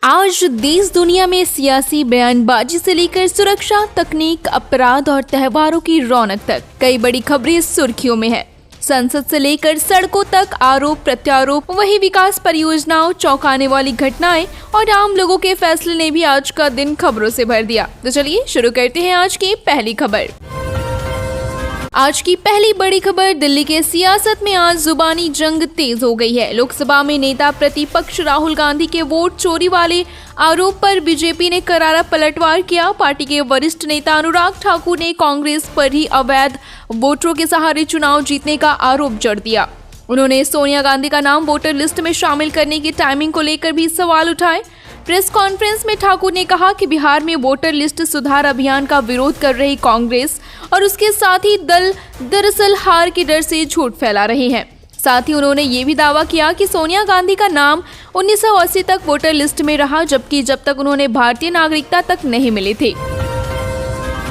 आज देश दुनिया में सियासी बयानबाजी से लेकर सुरक्षा, तकनीक, अपराध और त्योहारों की रौनक तक कई बड़ी खबरें सुर्खियों में है। संसद से लेकर सड़कों तक आरोप प्रत्यारोप, वही विकास परियोजनाओं, चौंकाने वाली घटनाएं और आम लोगों के फैसले ने भी आज का दिन खबरों से भर दिया। तो चलिए शुरू करते हैं आज की पहली खबर। आज की पहली बड़ी खबर, दिल्ली के सियासत में आज जुबानी जंग तेज हो गई है। लोकसभा में नेता प्रतिपक्ष राहुल गांधी के वोट चोरी वाले आरोप पर बीजेपी ने करारा पलटवार किया। पार्टी के वरिष्ठ नेता अनुराग ठाकुर ने कांग्रेस पर ही अवैध वोटरों के सहारे चुनाव जीतने का आरोप जड़ दिया। उन्होंने सोनिया गांधी का नाम वोटर लिस्ट में शामिल करने की टाइमिंग को लेकर भी सवाल उठाए। प्रेस कॉन्फ्रेंस में ठाकुर ने कहा कि बिहार में वोटर लिस्ट सुधार अभियान का विरोध कर रही कांग्रेस और उसके साथ ही दल दरअसल हार के डर से झूठ फैला रहे हैं। साथ ही उन्होंने ये भी दावा किया कि सोनिया गांधी का नाम 1980 तक वोटर लिस्ट में रहा, जबकि जब तक उन्होंने भारतीय नागरिकता तक नहीं मिले थे।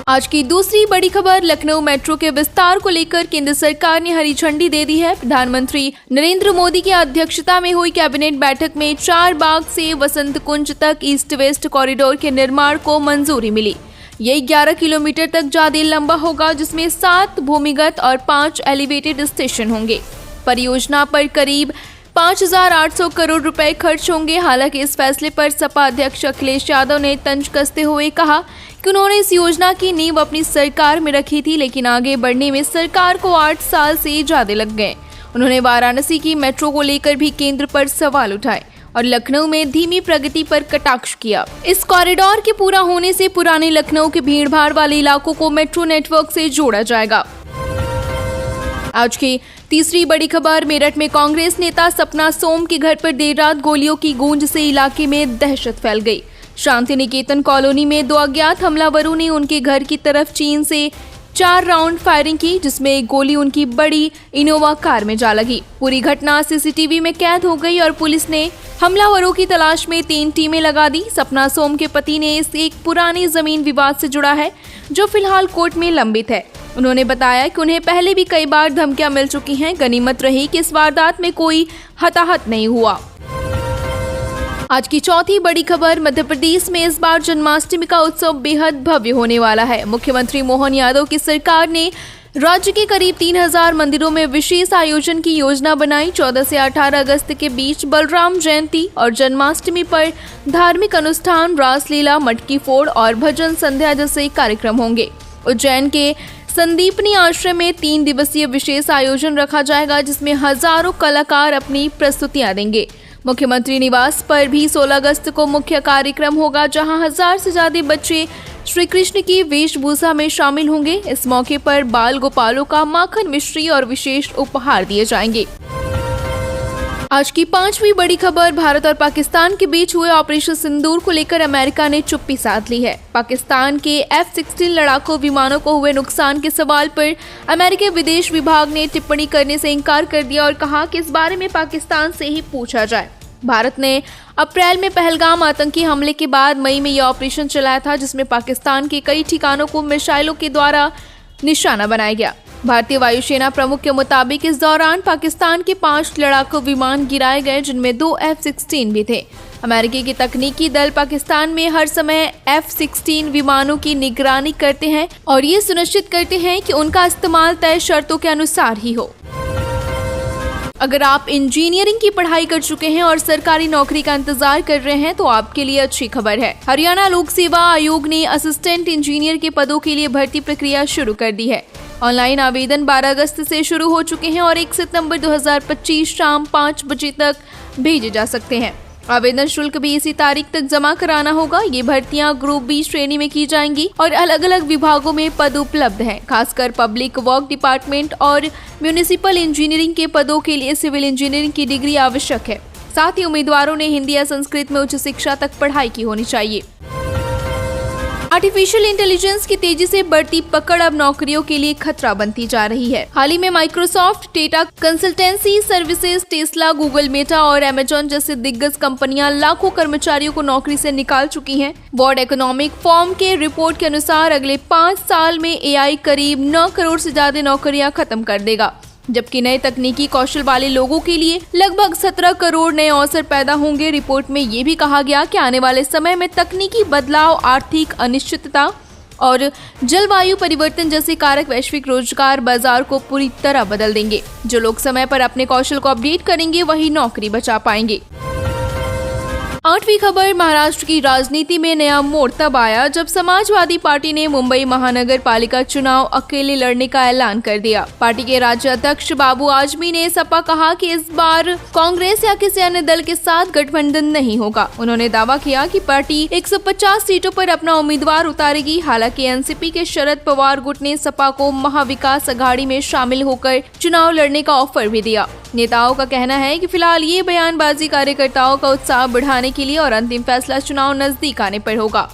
आज की दूसरी बड़ी खबर, लखनऊ मेट्रो के विस्तार को लेकर केंद्र सरकार ने हरी झंडी दे दी है। प्रधानमंत्री नरेंद्र मोदी की अध्यक्षता में हुई कैबिनेट बैठक में चार बाग से वसंत कुंज तक ईस्ट वेस्ट कॉरिडोर के निर्माण को मंजूरी मिली। ये 11 किलोमीटर तक ज्यादा लंबा होगा, जिसमें 7 भूमिगत और 5 एलिवेटेड स्टेशन होंगे। परियोजना पर करीब 5,800 करोड़ रुपए खर्च होंगे। हालांकि इस फैसले पर सपा अध्यक्ष अखिलेश यादव ने तंज कसते हुए कहा कि उन्होंने इस योजना की नींव अपनी सरकार में रखी थी, लेकिन आगे बढ़ने में सरकार को 8 साल से ज्यादा लग गए। उन्होंने वाराणसी की मेट्रो को लेकर भी केंद्र पर सवाल उठाए और लखनऊ में धीमी प्रगति पर कटाक्ष किया। इस कॉरिडोर के पूरा होने से पुराने लखनऊ के भीड़भाड़ वाले इलाकों को मेट्रो नेटवर्क से जोड़ा जाएगा। आज की तीसरी बड़ी खबर, मेरठ में कांग्रेस नेता सपना सोम के घर पर देर रात गोलियों की गूंज से इलाके में दहशत फैल गई। शांति निकेतन कॉलोनी में 2 अज्ञात हमलावरों ने उनके घर की तरफ चीन से 4 राउंड फायरिंग की, जिसमें एक गोली उनकी बड़ी इनोवा कार में जा लगी। पूरी घटना सीसीटीवी में कैद हो गई और पुलिस ने हमलावरों की तलाश में 3 टीमें लगा दी। सपना सोम के पति ने इस एक पुराने जमीन विवाद से जुड़ा है, जो फिलहाल कोर्ट में लंबित है। उन्होंने बताया कि उन्हें पहले भी कई बार धमकियां मिल चुकी हैं। गनीमत रही कि इस वारदात में कोई हताहत नहीं हुआ। आज की चौथी बड़ी खबर, मध्य प्रदेश में इस बार जन्माष्टमी का उत्सव बेहद भव्य होने वाला है। मुख्यमंत्री मोहन यादव की सरकार ने राज्य के करीब 3,000 मंदिरों में विशेष आयोजन की योजना बनाई। 14 से 18 अगस्त के बीच बलराम जयंती और जन्माष्टमी पर धार्मिक अनुष्ठान, रासलीला, मटकी फोड़ और भजन संध्या जैसे कार्यक्रम होंगे। उज्जैन के संदीपनी आश्रम में 3 दिवसीय विशेष आयोजन रखा जाएगा, जिसमें हजारों कलाकार अपनी प्रस्तुतियां देंगे। मुख्यमंत्री निवास पर भी 16 अगस्त को मुख्य कार्यक्रम होगा, जहां 1000 से ज्यादा बच्चे श्री कृष्ण की वेशभूषा में शामिल होंगे। इस मौके पर बाल गोपालों का माखन मिश्री और विशेष उपहार दिए जाएंगे। आज की 5वीं बड़ी खबर, भारत और पाकिस्तान के बीच हुए ऑपरेशन सिंदूर को लेकर अमेरिका ने चुप्पी साध ली है। पाकिस्तान के F-16 लड़ाकू विमानों को हुए नुकसान के सवाल पर अमेरिकी विदेश विभाग ने टिप्पणी करने से इनकार कर दिया और कहा कि इस बारे में पाकिस्तान से ही पूछा जाए। भारत ने अप्रैल में पहलगाम आतंकी हमले के बाद मई में यह ऑपरेशन चलाया था, जिसमें पाकिस्तान के कई ठिकानों को मिसाइलों के द्वारा निशाना बनाया गया। भारतीय वायुसेना प्रमुख के मुताबिक इस दौरान पाकिस्तान के 5 लड़ाकू विमान गिराए गए, जिनमें 2 F-16 भी थे। अमेरिकी के तकनीकी दल पाकिस्तान में हर समय F-16 विमानों की निगरानी करते हैं और ये सुनिश्चित करते हैं कि उनका इस्तेमाल तय शर्तों के अनुसार ही हो। अगर आप इंजीनियरिंग की पढ़ाई कर चुके हैं और सरकारी नौकरी का इंतजार कर रहे हैं तो आपके लिए अच्छी खबर है। हरियाणा लोक सेवा आयोग ने असिस्टेंट इंजीनियर के पदों के लिए भर्ती प्रक्रिया शुरू कर दी है। ऑनलाइन आवेदन 12 अगस्त से शुरू हो चुके हैं और 1 सितंबर 2025 शाम 5 बजे तक भेजे जा सकते हैं। आवेदन शुल्क भी इसी तारीख तक जमा कराना होगा। ये भर्तियां ग्रुप बी श्रेणी में की जाएंगी और अलग अलग विभागों में पद उपलब्ध हैं। खासकर पब्लिक वर्क डिपार्टमेंट और म्यूनिसिपल इंजीनियरिंग के पदों के लिए सिविल इंजीनियरिंग की डिग्री आवश्यक है। साथ ही उम्मीदवारों ने हिंदी या संस्कृत में उच्च शिक्षा तक पढ़ाई की होनी चाहिए। आर्टिफिशियल इंटेलिजेंस की तेजी से बढ़ती पकड़ अब नौकरियों के लिए खतरा बनती जा रही है। हाल ही में Microsoft, Tata consultancy services, Tesla, Google, Meta और अमेजॉन जैसे दिग्गज कंपनियां लाखों कर्मचारियों को नौकरी से निकाल चुकी हैं। वर्ल्ड इकोनॉमिक फोरम के रिपोर्ट के अनुसार अगले 5 साल में एआई करीब 9 करोड़ से ज्यादा नौकरियां खत्म कर देगा। जबकि नए तकनीकी कौशल वाले लोगों के लिए लगभग 17 करोड़ नए अवसर पैदा होंगे। रिपोर्ट में ये भी कहा गया कि आने वाले समय में तकनीकी बदलाव, आर्थिक अनिश्चितता और जलवायु परिवर्तन जैसे कारक वैश्विक रोजगार बाजार को पूरी तरह बदल देंगे। जो लोग समय पर अपने कौशल को अपडेट करेंगे वही नौकरी बचा पाएंगे। 8वीं खबर, महाराष्ट्र की राजनीति में नया मोड़ तब आया जब समाजवादी पार्टी ने मुंबई महानगर पालिका चुनाव अकेले लड़ने का ऐलान कर दिया। पार्टी के राज्य अध्यक्ष बाबू आजमी ने सपा कहा कि इस बार कांग्रेस या किसी अन्य दल के साथ गठबंधन नहीं होगा। उन्होंने दावा किया कि पार्टी 150 सीटों पर अपना उम्मीदवार उतारेगी। हालांकि एनसीपी के शरद पवार गुट ने सपा को महाविकास अघाड़ी में शामिल होकर चुनाव लड़ने का ऑफर भी दिया। नेताओं का कहना है कि फिलहाल ये बयानबाजी कार्यकर्ताओं का उत्साह बढ़ाने के लिए और अंतिम फैसला चुनाव नजदीक आने पर होगा।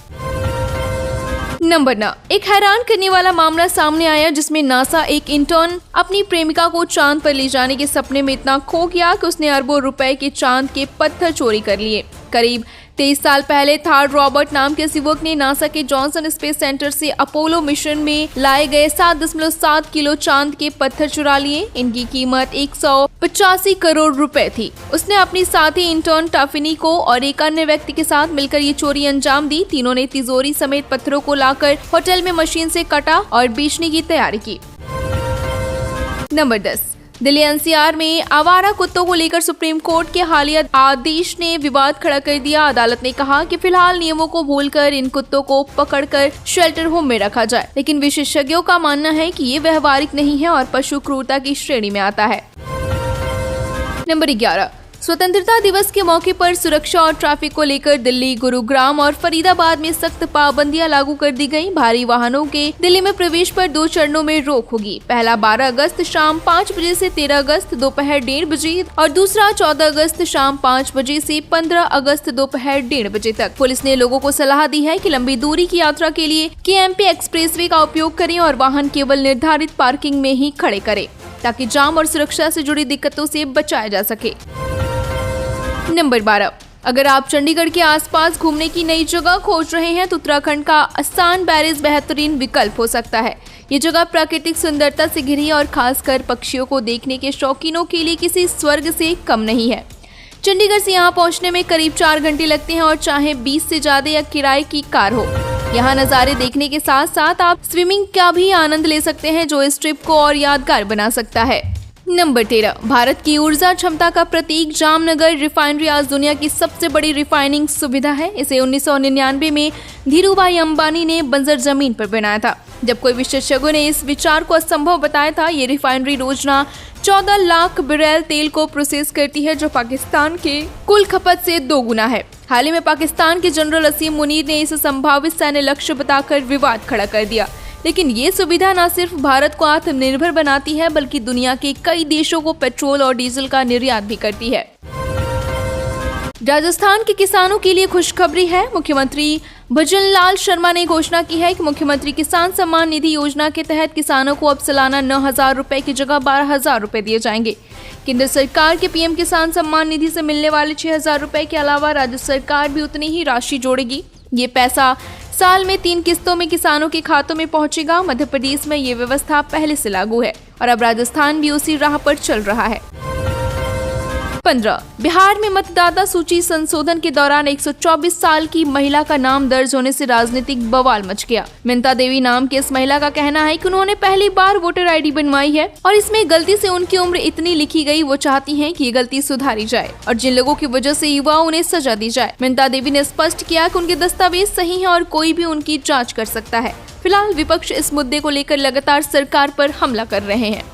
नंबर 9, एक हैरान करने वाला मामला सामने आया जिसमें नासा एक इंटर्न अपनी प्रेमिका को चांद पर ले जाने के सपने में इतना खो गया कि उसने अरबों रुपए के चांद के पत्थर चोरी कर लिए। करीब 23 साल पहले थार्ड रॉबर्ट नाम के युवक ने नासा के जॉनसन स्पेस सेंटर से अपोलो मिशन में लाए गए 7.7 किलो चांद के पत्थर चुरा लिए। इनकी कीमत 185 करोड़ रुपए थी। उसने अपनी साथी इंटर्न टाफिनी को और एक अन्य व्यक्ति के साथ मिलकर ये चोरी अंजाम दी। तीनों ने तिजोरी समेत पत्थरों को लाकर होटल में मशीन से काटा और बेचने की तैयारी की। नंबर 10, दिल्ली एनसीआर में आवारा कुत्तों को लेकर सुप्रीम कोर्ट के हालिया आदेश ने विवाद खड़ा कर दिया। अदालत ने कहा कि फिलहाल नियमों को भूलकर इन कुत्तों को पकड़कर शेल्टर होम में रखा जाए, लेकिन विशेषज्ञों का मानना है कि ये व्यवहारिक नहीं है और पशु क्रूरता की श्रेणी में आता है। नंबर 11, स्वतंत्रता दिवस के मौके पर सुरक्षा और ट्रैफिक को लेकर दिल्ली, गुरुग्राम और फरीदाबाद में सख्त पाबंदियां लागू कर दी गईं। भारी वाहनों के दिल्ली में प्रवेश पर 2 चरणों में रोक होगी। पहला 12 अगस्त शाम 5 बजे से 13 अगस्त दोपहर 1:30 बजे और दूसरा 14 अगस्त शाम 5 बजे से 15 अगस्त दोपहर 1:30 बजे तक। पुलिस ने लोगों को सलाह दी है कि लंबी दूरी की यात्रा के लिए केएमपी एक्सप्रेसवे का उपयोग करें और वाहन केवल निर्धारित पार्किंग में ही खड़े करें ताकि जाम और सुरक्षा से जुड़ी दिक्कतों से बचाया जा सके। नंबर 12, अगर आप चंडीगढ़ के आसपास घूमने की नई जगह खोज रहे हैं तो उत्तराखंड का अस्सान बैरेज बेहतरीन विकल्प हो सकता है। ये जगह प्राकृतिक सुंदरता से घिरी और खासकर पक्षियों को देखने के शौकीनों के लिए किसी स्वर्ग से कम नहीं है। चंडीगढ़ से यहाँ पहुँचने में करीब 4 घंटे लगते हैं और चाहे 20 से ज्यादा या किराए की कार हो। यहाँ नज़ारे देखने के साथ साथ आप स्विमिंग का भी आनंद ले सकते हैं जो इस ट्रिप को और यादगार बना सकता है। नंबर 13, भारत की ऊर्जा क्षमता का प्रतीक जामनगर रिफाइनरी आज दुनिया की सबसे बड़ी रिफाइनिंग सुविधा है। इसे 1999 में धीरूभाई अंबानी ने बंजर जमीन पर बनाया था। जब कोई विशेषज्ञों ने इस विचार को असंभव बताया था। ये रिफाइनरी रोजाना 14 लाख बैरल तेल को प्रोसेस करती है जो पाकिस्तान के कुल खपत से 2 गुना है। हाल ही में पाकिस्तान के जनरल असीम मुनीर ने इसे संभावित सैन्य लक्ष्य बताकर विवाद खड़ा कर दिया। लेकिन ये सुविधा न सिर्फ भारत को आत्मनिर्भर बनाती है बल्कि दुनिया के कई देशों को पेट्रोल और डीजल का निर्यात भी करती है। राजस्थान के किसानों के लिए खुशखबरी है। मुख्यमंत्री भजनलाल शर्मा ने घोषणा की है कि मुख्यमंत्री किसान सम्मान निधि योजना के तहत किसानों को अब सालाना 9,000 रुपए की जगह 12,000 रुपए दिए जाएंगे। केंद्र सरकार के पीएम किसान सम्मान निधि से मिलने वाले 6,000 रुपए के अलावा राज्य सरकार भी उतनी ही राशि जोड़ेगी। ये पैसा साल में 3 किस्तों में किसानों के खातों में पहुंचेगा। मध्य प्रदेश में ये व्यवस्था पहले से लागू है और अब राजस्थान भी उसी राह पर चल रहा है। 15, बिहार में मतदाता सूची संशोधन के दौरान 124 साल की महिला का नाम दर्ज होने से राजनीतिक बवाल मच गया। मिंता देवी नाम की इस महिला का कहना है कि उन्होंने पहली बार वोटर आईडी बनवाई है और इसमें गलती से उनकी उम्र इतनी लिखी गई। वो चाहती हैं कि ये गलती सुधारी जाए और जिन लोगों की वजह से युवा उन्हें सजा दी जाए। मिंता देवी ने स्पष्ट किया कि उनके दस्तावेज सही हैं और कोई भी उनकी जाँच कर सकता है। फिलहाल विपक्ष इस मुद्दे को लेकर लगातार सरकार पर हमला कर रहे हैं।